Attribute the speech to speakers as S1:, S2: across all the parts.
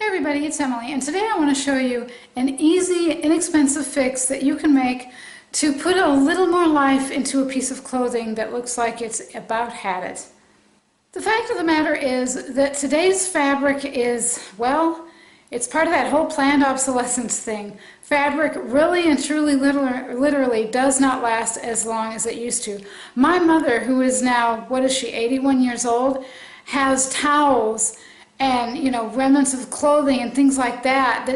S1: Hey everybody, it's Emily, and today I want to show you an easy, inexpensive fix that you can make to put a little more life into a piece of clothing that looks like it's about had it. The fact of the matter is that today's fabric is, well, it's part of that whole planned obsolescence thing. Fabric really and truly literally does not last as long as it used to. My mother, who is now, what is she, 81 years old, has towels and, you know, remnants of clothing and things like that,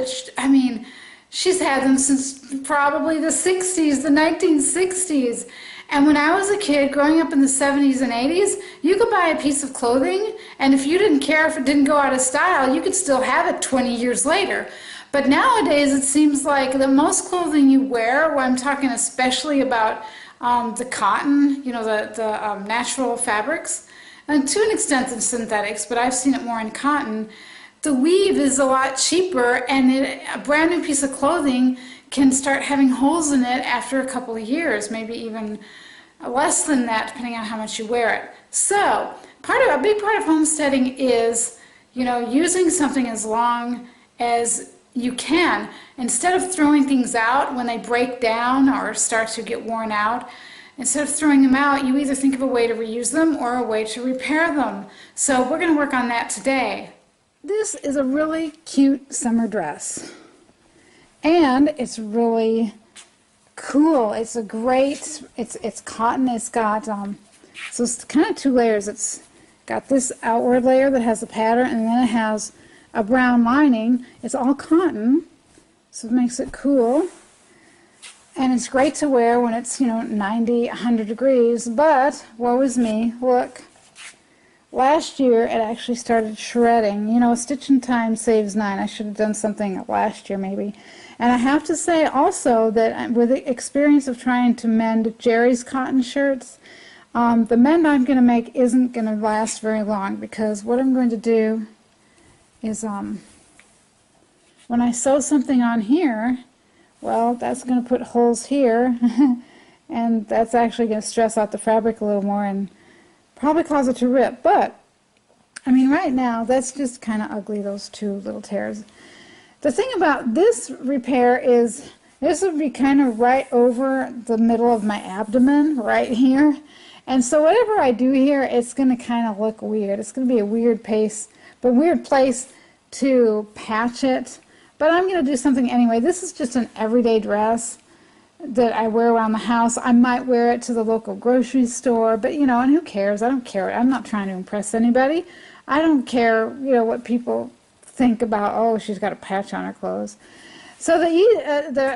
S1: she's had them since probably the 60s, the 1960s. And when I was a kid growing up in the 70s and 80s, you could buy a piece of clothing, and if you didn't care if it didn't go out of style, you could still have it 20 years later. But nowadays it seems like the most clothing you wear, I'm talking especially about the cotton, you know, the natural fabrics, and to an extent the synthetics, but I've seen it more in cotton. The weave is a lot cheaper, and a brand new piece of clothing can start having holes in it after a couple of years, maybe even less than that, depending on how much you wear it. So, a big part of homesteading is, you know, using something as long as you can. Instead of throwing things out when they break down or start to get worn out, instead of throwing them out, you either think of a way to reuse them or a way to repair them. So we're going to work on that today. This is a really cute summer dress. And it's really cool. It's a great, it's cotton. It's got, so it's kind of two layers. It's got this outward layer that has a pattern, and then it has a brown lining. It's all cotton, so it makes it cool. And it's great to wear when it's, you know, 90, 100 degrees, but woe is me, look. Last year it actually started shredding. You know, a stitch in time saves 9. I should have done something last year maybe. And I have to say also that with the experience of trying to mend Jerry's cotton shirts, the mend I'm going to make isn't going to last very long, because what I'm going to do is when I sew something on here, well, that's going to put holes here, and that's actually going to stress out the fabric a little more and probably cause it to rip. But, I mean, right now, that's just kind of ugly, those two little tears. The thing about this repair is this would be kind of right over the middle of my abdomen, right here. And so whatever I do here, it's going to kind of look weird. It's going to be a weird place to patch it. But I'm going to do something anyway. This is just an everyday dress that I wear around the house. I might wear it to the local grocery store, but, you know, and who cares? I don't care. I'm not trying to impress anybody. I don't care, you know, what people think about, oh, she's got a patch on her clothes. So the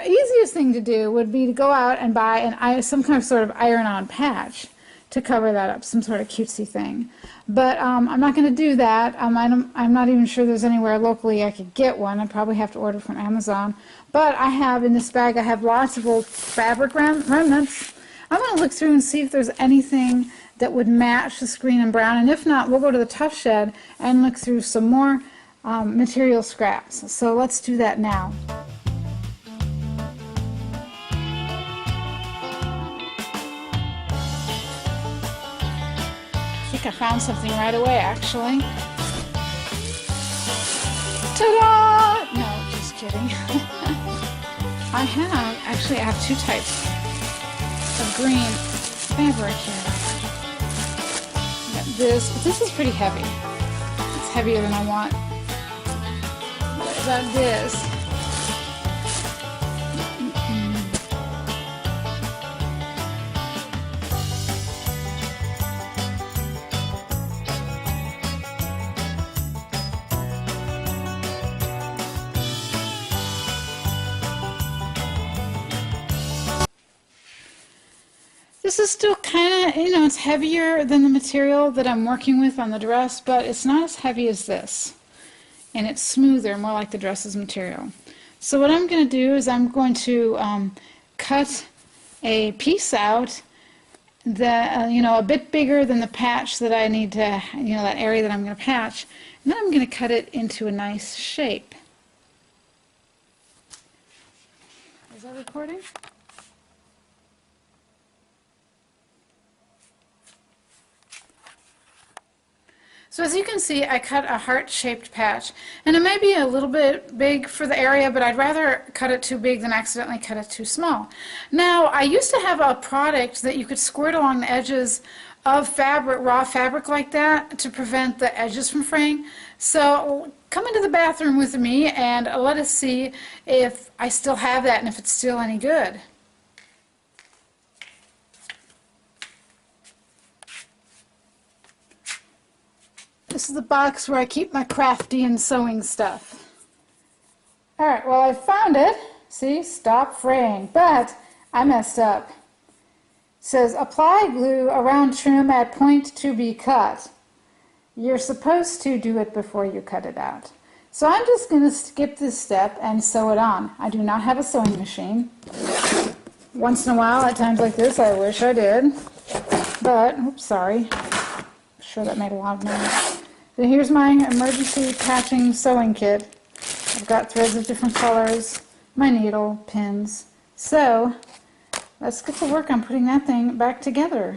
S1: easiest thing to do would be to go out and buy some kind of sort of iron-on patch to cover that up, some sort of cutesy thing. But I'm not going to do that. I'm not even sure there's anywhere locally I could get one. I'd probably have to order from Amazon. But I have in this bag, I have lots of old fabric remnants. I'm going to look through and see if there's anything that would match the screen and brown. And if not, we'll go to the Tough Shed and look through some more material scraps. So let's do that now. I think I found something right away, actually. Ta-da! No, just kidding. I have two types of green fabric here. This is pretty heavy. It's heavier than I want. What about this? This is still kind of, you know, it's heavier than the material that I'm working with on the dress, but it's not as heavy as this. And it's smoother, more like the dress's material. So what I'm going to do is I'm going to cut a piece out that, you know, a bit bigger than the patch that I need to, you know, that area that I'm going to patch. And then I'm going to cut it into a nice shape. Is that recording? So as you can see, I cut a heart-shaped patch, and it may be a little bit big for the area, but I'd rather cut it too big than accidentally cut it too small. Now, I used to have a product that you could squirt along the edges of fabric, raw fabric like that, to prevent the edges from fraying. So come into the bathroom with me and let us see if I still have that and if it's still any good. This is the box where I keep my crafty and sewing stuff. Alright, well, I found it. See, stop fraying. But I messed up. It says, apply glue around trim at point to be cut. You're supposed to do it before you cut it out. So I'm just going to skip this step and sew it on. I do not have a sewing machine. Once in a while, at times like this, I wish I did. But, oops, sorry. I'm sure that made a lot of noise. So here's my emergency patching sewing kit. I've got threads of different colors, my needle, pins. So let's get to work on putting that thing back together.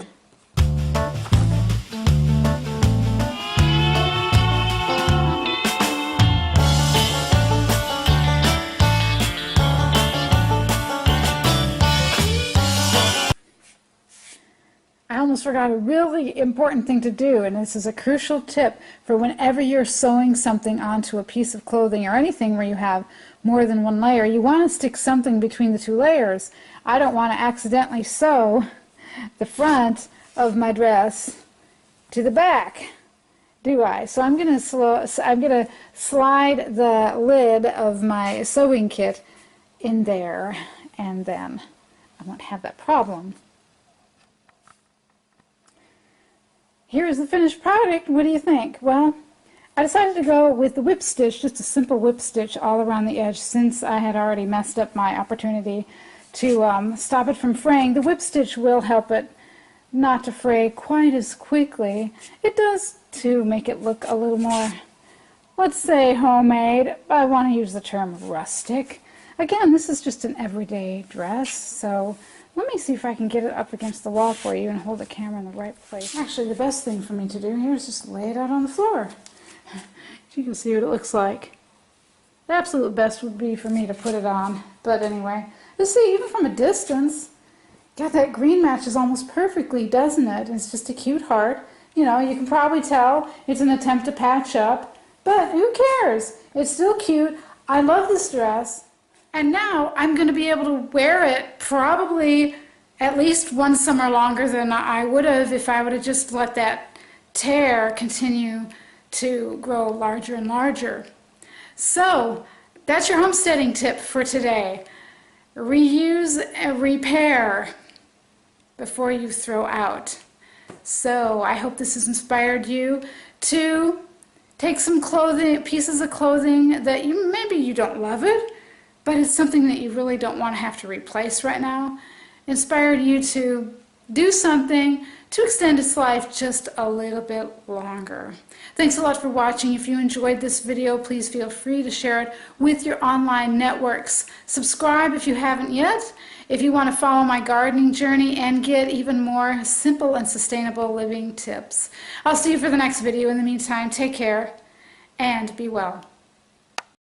S1: I almost forgot a really important thing to do, and this is a crucial tip for whenever you're sewing something onto a piece of clothing or anything where you have more than one layer. You want to stick something between the two layers. I don't want to accidentally sew the front of my dress to the back, do I? So I'm going to slide the lid of my sewing kit in there, and then I won't have that problem. Here's the finished product. What do you think? Well, I decided to go with the whip stitch, just a simple whip stitch all around the edge, since I had already messed up my opportunity to stop it from fraying. The whip stitch will help it not to fray quite as quickly. It does to make it look a little more, let's say, homemade. I want to use the term rustic. Again, this is just an everyday dress, so let me see if I can get it up against the wall for you and hold the camera in the right place. Actually, the best thing for me to do here is just lay it out on the floor. You can see what it looks like. The absolute best would be for me to put it on. But anyway, you see, even from a distance, God, that green matches almost perfectly, doesn't it? It's just a cute heart. You know, you can probably tell it's an attempt to patch up, but who cares? It's still cute. I love this dress. And now I'm going to be able to wear it probably at least one summer longer than I would have if I would have just let that tear continue to grow larger and larger. So that's your homesteading tip for today. Reuse and repair before you throw out. So I hope this has inspired you to take some clothing, pieces of clothing that maybe you don't love it, but it's something that you really don't want to have to replace right now. Inspired you to do something to extend its life just a little bit longer. Thanks a lot for watching. If you enjoyed this video, please feel free to share it with your online networks. Subscribe if you haven't yet, if you want to follow my gardening journey and get even more simple and sustainable living tips. I'll see you for the next video. In the meantime, take care and be well.